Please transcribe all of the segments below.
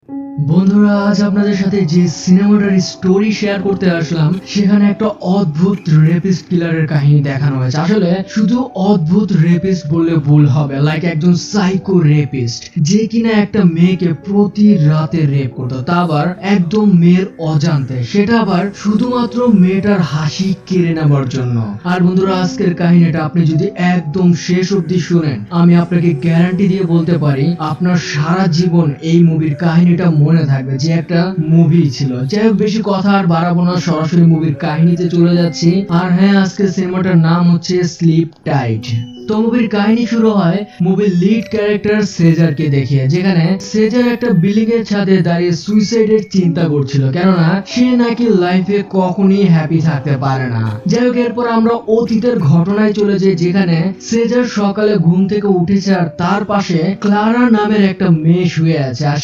বন্ধুরা, আজ আপনাদের সাথে যে সিনেমাটার স্টোরি শেয়ার করতে আসলাম সেখানে একটা অদ্ভুত রেপিস্ট কিলারের কাহিনী দেখানো হয়েছে। আসলে শুধু অদ্ভুত রেপিস্ট বললে ভুল হবে, লাইক একজন সাইকো রেপিস্ট যে কিনা একটা মেয়েকে প্রতি রাতে রেপ করতো, তা আবার একদম মেয়ের অজান্তে, সেটা আবার শুধুমাত্র মেয়েটার হাসি কেড়ে নেবার জন্য। আর বন্ধুরা, আজকের কাহিনীটা আপনি যদি একদম শেষ অবধি শুনেন, আমি আপনাকে গ্যারান্টি দিয়ে বলতে পারি আপনার সারা জীবন এই মুভির কাহিনীটা মনে থাকবে যে একটা মুভি ছিল। যাই হোক, বেশি কথা আর বাড়াবো না, সরাসরি মুভির কাহিনীতে চলে যাচ্ছি। আর হ্যাঁ, আজকে সিনেমাটার নাম হচ্ছে স্লিপ টাইট। তো মুভির কাহিনী শুরু হয় মুভির লিড ক্যারেক্টার সেজারকে দেখিয়ে, যেখানে সেজার একটা বিল্ডিং এর ছাদে দাঁড়িয়ে সুইসাইডের চিন্তা করছিল, কেননা সে নাকি লাইফে কখনোই হ্যাপি থাকতে পারে না। যাই হোক, এরপর আমরা অতীতের ঘটনায় চলে যাই, যেখানে সেজার সকালে ঘুম থেকে উঠেছে আর তার পাশে ক্লারা নামের একটা মেয়ে শুয়ে আছে। আর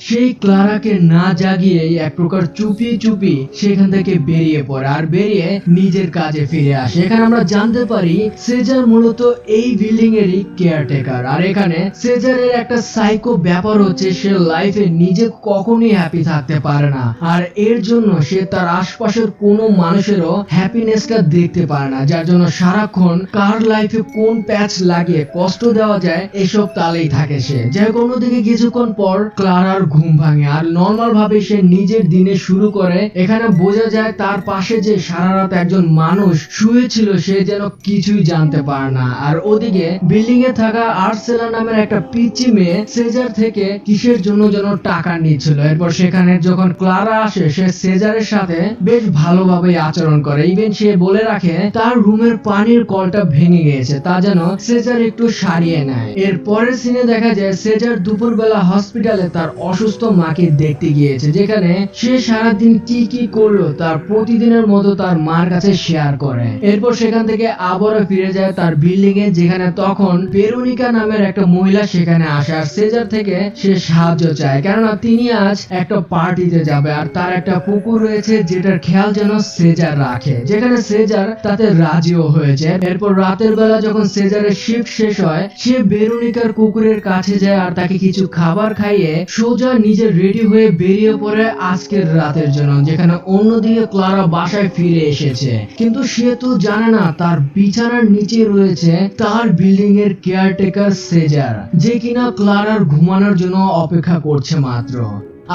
সেই ক্লারাকে না জাগিয়ে এক প্রকার চুপি চুপি সেখান থেকে বেরিয়ে পড়ে আর বেরিয়ে নিজের কাজে ফিরে আসে। এখানে আমরা জানতে পারি সেজার মূলত এই বিল্ডিং এরই কেয়ারটেকার। আর এখানে সেজারের একটা সাইকো ব্যাপার হচ্ছে, সে লাইফে নিজে কখনোই হ্যাপি থাকতে পারে না, আর এর জন্য সে তার আশপাশের কোনো মানুষেরও হ্যাপিনেসটা দেখতে পারে না, যার জন্য সারাক্ষণ কার লাইফে কোন প্যাচ লাগিয়ে কষ্ট দেওয়া যায় এসব তালেই থাকে সে। যাই হোক, অন্যদিকে কিছুক্ষণ পর ক্লারার ঘুম ভাঙে আর নর্মাল ভাবে সে নিজের দিনে শুরু করে। এখানে বোঝা যায় তার পাশে যে সারা রাত একজন মানুষ শুয়েছিল সে যেন কিছুই জানতে পারে না। আর ওদিকে বিল্ডিং এ থাকা আর্সেলা নামের একটা পিচ্চি মেয়ে সেজার থেকে কিসের জন্য যেন টাকা নিচ্ছিল। এরপর সেখানে যখন ক্লারা আসে, সে সেজারের সাথে বেশ ভালোভাবে আচরণ করে। ইভেন সে বলে রাখে তার রুমের পানির কলটা ভেঙে গিয়েছে, তা যেন সেজার একটু সারিয়ে নেয়। এর পরের সিনে দেখা যায় সেজার দুপুরবেলা হসপিটালে তার অসুস্থ মাকে দেখতে গিয়েছে, যেখানে সে সারাদিন কি কি করলো তার প্রতিদিনের মতো তার মার কাছে শেয়ার করে। এরপর সেখান থেকে আবারও ফিরে যায় তার বিল্ডিং এ, যেখানে তখন ভেরোনিকা নামের একটা মহিলা সেখানে আসে আর সেজার থেকে সে সাহায্য চায়, কেননা তিনি আজ একটা পার্টিতে যাবে আর তার একটা কুকুর রয়েছে যেটার খেয়াল যেন সেজার রাখে, যেখানে সেজার তাতে রাজিও হয়েছে। এরপর রাতের বেলা যখন সেজারের শিফট শেষ হয়, সে ভেরোনিকার কুকুরের কাছে যায় আর তাকে কিছু খাবার খাইয়ে সোজা নিজে রেডি হয়ে বেরিয়ে পড়ে আজকের রাতের জন্য, যেখানে অন্যদিকে ক্লারা বাসায় ফিরে এসেছে, কিন্তু সে তো জানে না তার বিছানার নিচে রয়েছে তার বিল্ডিং এর কেয়ারটেকার সেজার, যে কিনা ক্লারার ঘুমানোর জন্য অপেক্ষা করছে মাত্র।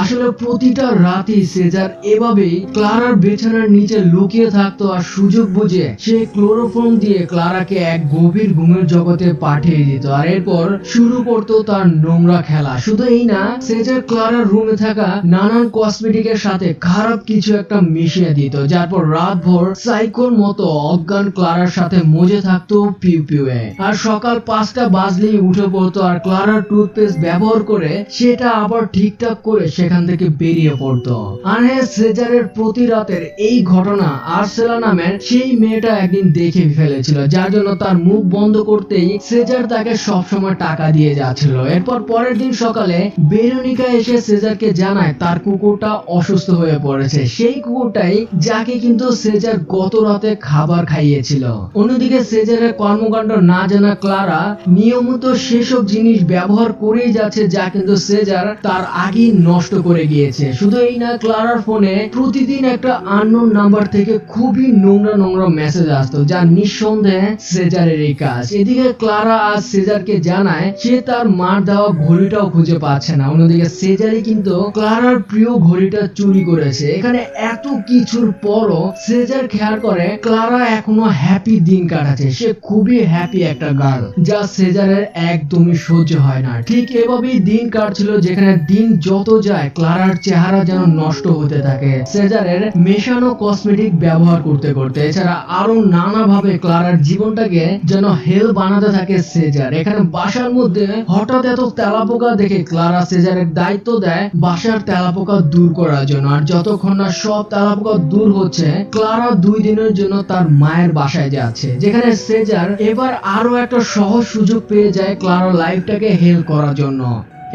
আসলে প্রতিটা রাতেই সেজার এভাবেই ক্লারার বিছানার নিচে লুকিয়ে থাকতো আর সুযোগ বুঝে সে ক্লোরোফর্ম দিয়ে ক্লারাকে এক গভীর ঘুমের জগতে পাঠিয়ে দিত। আর এরপর শুরু করতো তার নোংরা খেলা। শুধু এই না, সেজার ক্লারার রুমে থাকা নানান কসমেটিকের সাথে খারাপ কিছু একটা মিশিয়ে দিত, যার পর রাত ভোর সাইকোর মতো অজ্ঞান ক্লারার সাথে মজে থাকতো পিউ পিউয়ে। আর সকাল 5টা বাজলেই উঠে পড়তো আর ক্লারার টুথপেস্ট ব্যবহার করে সেটা আবার ঠিকঠাক করে সেখান থেকে বেরিয়ে পড়তো। আর হ্যাঁ, সেজারের প্রতি রাতের এই ঘটনা আর্সেলা নামের সেই মেয়েটা একদিন দেখে ফেলেছিল, যার জন্য তার মুখ বন্ধ করতেই সেজার তাকে সবসময় টাকা দিয়ে যাচ্ছিল। এরপর পরের দিন সকালে ভেরোনিকা এসে সেজারকে জানায় তার কুকুরটা অসুস্থ হয়ে পড়েছে, সেই কুকুরটাই যাকে কিন্তু সেজার গত রাতে খাবার খাইয়েছিল। অন্যদিকে সেজারের কর্মকাণ্ড না জানা ক্লারা নিয়মিত সেসব জিনিস ব্যবহার করেই যাচ্ছে, যা কিন্তু সেজার তার আগেই নষ্ট করে গিয়েছে। শুধু এই না, ক্লারার ফোনে প্রতিদিন একটা আননোন নাম্বার থেকে খুবই নোংরা নোংরা মেসেজ আসতো, যা নিঃসন্দেহে সেজারেরই কাজ। এদিকে ক্লারা আজ সেজারকে জানায় সে তার মার দেওয়া ঘড়িটাও খুঁজে পাচ্ছে না। অন্যদিকে সেজারই কিন্তু ক্লারার প্রিয় ঘড়িটা চুরি করেছে। এখানে এত কিছুর পরও সেজার খেয়াল করে ক্লারা এখনো হ্যাপি দিন কাটাচ্ছে, সে খুবই হ্যাপি একটা গার্ল, যা সেজারের একদমই সহ্য হয় না। ঠিক এভাবেই দিন কাটছিল, যেখানে দিন যত যায় ক্লারার চেহারা যেন নষ্ট হতে থাকে সেজারের মেশানো কসমেটিক ব্যবহার করতে করতে। এছাড়া আরো নানা ভাবে ক্লারার জীবনটাকে যেন হেল বানাতে থাকে সেজার। এখানে বাসার মধ্যে হঠাৎ এত তেলাপোকা দেখে ক্লারা সেজারের দায়িত্ব দেয় বাসার তেলাপোকা দূর করার জন্য। আর যতক্ষণ না সব তেলাপোকা দূর হচ্ছে, ক্লারা 2 দিনের জন্য তার মায়ের বাসায় যাচ্ছে, যেখানে সেজার এবার আরো একটা সহজ সুযোগ পেয়ে যায় ক্লারার লাইফটাকে হেল করার জন্য।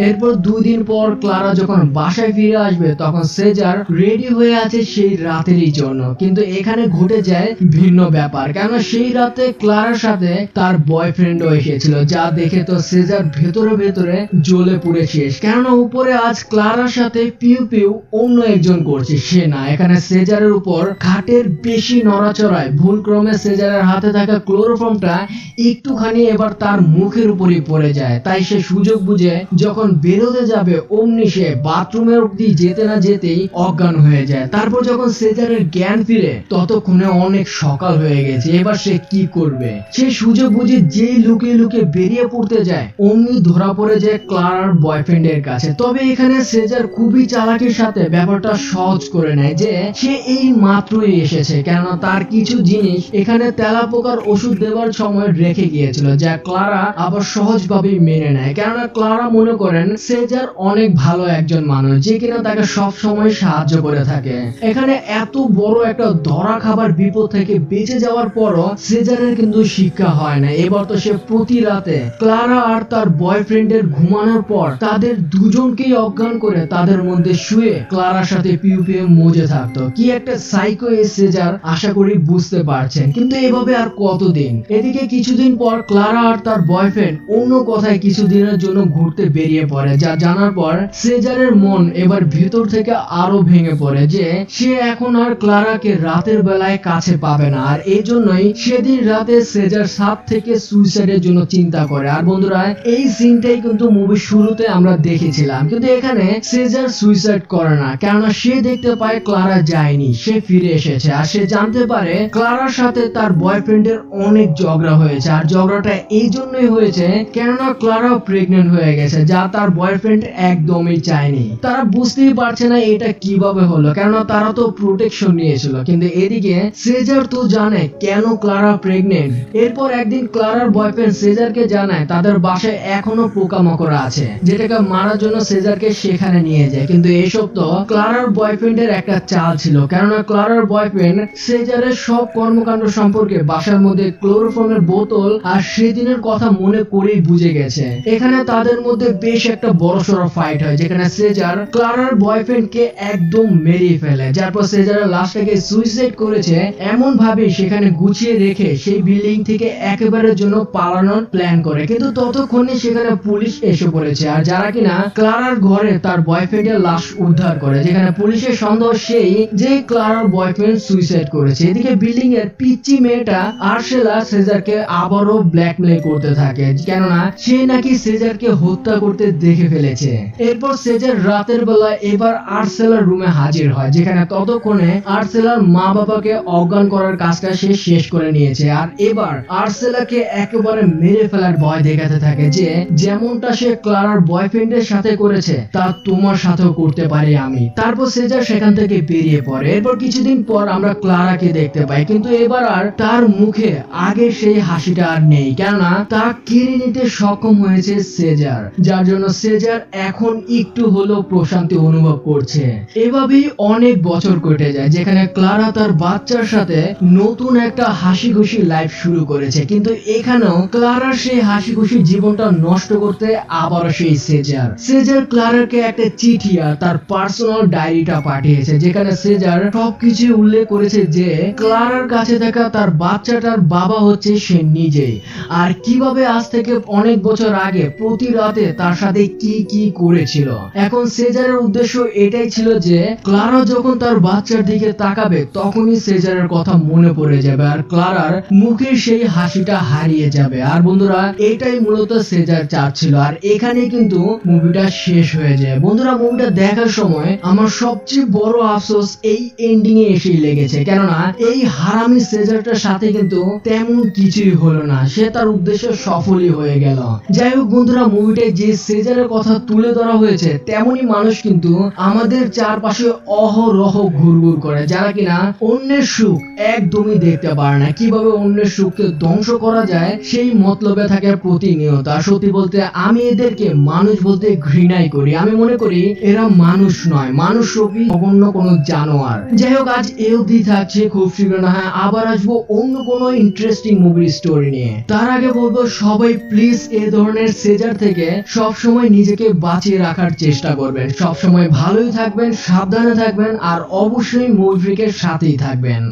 এরপর 2 দিন পর ক্লারা যখন বাসায় ফিরে আসবে তখন সেজার রেডি হয়ে আছে সেই রাতেরই জন্য, কিন্তু এখানে ঘটে যায় ভিন্ন ব্যাপার। কেন সেই রাতে ক্লারার সাথে তার বয়ফ্রেন্ডও এসেছিল, যা দেখে তো সেজার ভেতরে ভেতরে জ্বলে পুড়ে শেষ। কেননা উপরে আজ ক্লারার সাথে পিউ পিউ অন্য একজন করছে, সে না, এখানে সেজারের উপর খাটের বেশি নড়াচড়ায় ভুলক্রমে সেজারের হাতে থাকা ক্লোরোফর্মটা একটুখানি এবার তার মুখের উপরই পড়ে যায়। তাই সে সুযোগ বুঝে যখন বেরোতে যাবে অমনি সে বাথরুমের অব্দি যেতে না যেতেই অজ্ঞান হয়ে যায়। তারপর যখন সেজারের জ্ঞান ফিরে ততক্ষণে অনেক সকাল হয়ে গেছে। এবার সে কি করবে? সে সুযোগ বুঝে যেই লুকিয়ে লুকিয়ে বেরিয়ে পড়তে যায় অমনি ধরা পড়ে যায় ক্লারার বয়ফ্রেন্ডের কাছে। তবে এখানে সেজার খুবই চালাকির সাথে ব্যাপারটা সহজ করে নেয় যে সে এই মাত্রই এসেছে, কেননা তার কিছু জিনিস এখানে তেলাপোকার ওষুধ দেওয়ার সময় রেখে গিয়েছিল, যা ক্লারা আবার সহজভাবেই মেনে নেয়। কেননা ক্লারা মনে করেন সেজার অনেক ভালো একজন মানুষ, যে কিনা তাকে সব সময় সাহায্য করে থাকে। এখানে এত বড় একটা ধরা খাবার বিপদ থেকে বেঁচে যাওয়ার পরও সেজারের কিন্তু শিক্ষা হয় না। এবার তো সে প্রতি রাতে ক্লারা আর তার বয়ফ্রেন্ডের ঘুমানোর পর তাদের দুজনকেই অজ্ঞান করে তাদের মধ্যে শুয়ে ক্লারার সাথে পিউ পিউ মজে থাকতো। কি একটা সাইকো এই সেজার, আশা করি বুঝতে পারছেন। কিন্তু এভাবে আর কতদিন? এদিকে কিছুদিন পর ক্লারা আর তার বয়ফ্রেন্ড অন্য কথায় কিছুদিনের জন্য ঘুরতে বেরিয়ে পড়ে, যা জানার পর সেজারের মন এবার ভেতর থেকে আরো ভেঙে পড়ে যে সে এখন আর ক্লারাকে রাতের বেলায় কাছে পাবে না। আর এই জন্যই সেদিন রাতে সেজার সাত থেকে সুইসাইডের জন্য চিন্তা করে। আর বন্ধুরা এই সিনটাই কিন্তু মুভির শুরুতে আমরা দেখেছিলাম, কিন্তু এখানে সেজার সুইসাইড করে না, কেননা সে দেখতে পায় ক্লারা যায়নি, সে ফিরে এসেছে। আর সে জানতে পারে ক্লারার সাথে তার বয়ফ্রেন্ডের অনেক ঝগড়া হয়েছে। আর ঝগড়াটা এই জন্যই হয়েছে কেননা ক্লারাও প্রেগনেন্ট হয়ে গেছে, যা তার বয়ফ্রেন্ড একদমই চায়নি। তারা বুঝতেই পারছে না এটা কিভাবে হলো, কেননা তারা তো প্রোটেকশন নিয়েছিল। কিন্তু এদিকে সেজার তো জানে কেন ক্লারা প্রেগনেন্ট। এরপর একদিন ক্লারার বয়ফ্রেন্ড সেজারকে জানায় তাদের বাসায় এখনো পোকামাকড় আছে, যেটাকে মারার জন্য সেজারকে সেখানে নিয়ে যায়। কিন্তু এসব তো ক্লারার বয়ফ্রেন্ডের একটা চাল ছিল, কেননা ক্লারার বয়ফ্রেন্ড সেজারের সব কর্মকাণ্ড সম্পর্কে বাসার মধ্যে ক্লোরোফর্মের বোতল আর সেদিনের কথা মনে করেই বুঝে গেছে। এখানে তাদের মধ্যে বেশ একটা বড়সড় ফাইট হয়, যেখানে সেজার ক্লারার বয়ফ্রেন্ডকে একদম মেরে ফেলে। যার পর সেজারের লাশটাকে সুইসাইড করেছে এমন ভাবে সেখানে গুছিয়ে রেখে সেই বিল্ডিং থেকে একেবারের জন্য পালানোর প্ল্যান করে। কিন্তু ততক্ষণে সেখানে পুলিশ এসে পড়েছে, আর যারা কিনা ক্লারার ঘরে তার বয়ফ্রেন্ডের লাশ উদ্ধার করে, যেখানে পুলিশের সন্দেহ সেই যে ক্লারার বয়ফ্রেন্ড সুইসাইড করেছে। এদিকে বিল্ডিং এর পিচ্চি মেয়েটা আরশেলা সেজারকে আবারও ব্ল্যাকমেল করতে থাকে, কেননা সে নাকি সেজারকে হত্যা করতে দেখে ফেলেছে। এরপর সেজার রাতের বেলা এবার আরশেলার রুমে হাজির হয়, যেখানে ততক্ষণে আরশেলার মা বাবাকে অজ্ঞান করার কাজটা সে শেষ করে নিয়েছে। আর এবার আরশেলাকে একেবারে মেরে ফেলার ভয় দেখাতে থাকে যে যেমনটা সে ক্লারার বয়ফ্রেন্ডের সাথে করেছে তা তোমার সাথেও করতে পারি আমি। তারপর সেজার সেখান থেকে বেরিয়ে পড়ে। এরপর কিছুদিন পর আমরা ক্লারাকে দেখতে পাই, কিন্তু এবার আর তার মুখে আগে সেই হাসিটা আর নেই, কেননা তা কেড়ে নিতে সক্ষম হয়েছে সেজার, যার জন্য সেজার এখন একটু হলেও প্রশান্তি অনুভব করছে। এভাবেই অনেক বছর কেটে যায়, যেখানে ক্লারা তার বাচ্চার সাথে নতুন একটা হাসি খুশি লাইফ শুরু করেছে। কিন্তু এখানেও ক্লারার সেই হাসি খুশি জীবনটা নষ্ট করতে আবারও সেই সেজার ক্লারাকে একটা চিঠি আর তার পার্সোনাল ডায়েরিটা পাঠিয়েছে, যেখানে সেজার সবকিছু উল্লেখ করেছে যে ক্লারার কাছে থাকা তার বাচ্চাটার বাবা হচ্ছে সে নিজেই, আর কিভাবে আজ থেকে অনেক বছর আগে প্রতি রাতে তার সাথে কি কি করেছিল। এখন সেজারের উদ্দেশ্য এটাই ছিল যে ক্লারা যখন তার বাচ্চার দিকে তাকাবে তখনই সেজারের কথা মনে পড়ে যাবে আর ক্লারার মুখের সেই হাসিটা হারিয়ে যাবে। আর বন্ধুরা এটাই মূলত সেজার চাচ্ছিল। আর এখানে কিন্তু মুভিটা শেষ হয়ে যায়। বন্ধুরা মুভিটা দেখার সময় আমার সবচেয়ে বড় আফসোস এই এন্ডিং এ এসেই লেগেছে, কেননা এই হারামি সেজারটার সাথে কিন্তু তেমন কিছুই হলো না, সে তার উদ্দেশ্য সফলই হয়ে গেল। যাই হোক বন্ধুরা, মুভিটায় যে সেজারের কথা তুলে ধরা হয়েছে তেমনই মানুষ কিন্তু আমাদের চারপাশে অহরহ ঘুরঘুর করে, যারা কিনা অন্যের সুখ একদমই দেখতে পারে না, কিভাবে অন্যের সুখকে ধ্বংস করা যায় সেই মতলবে থাকে প্রতিনিয়ত। আর সত্যি বলতে আমি এদেরকে মানুষ বলতে ঘৃণাই করি। আমি মনে করি এরা মানুষ নয়, মানুষ রূপী অন্য কোনো জানোয়ার। যাই হোক আজ এই অবধি থাকছে, খুব শীঘ্র না হয় আবার আসবো অন্য কোনো ইন্টারেস্টিং মুভির স্টোরি নিয়ে। তার আগে বলবো সবাই প্লিজ এই ধরনের সেজার থেকে সবসময় সময় নিজেকে বাঁচিয়ে রাখার চেষ্টা করবেন, সব সময় ভালোই থাকবেন, সাবধানে থাকবেন আর অবশ্যই মুভি ফ্রিকের সাথেই থাকবেন।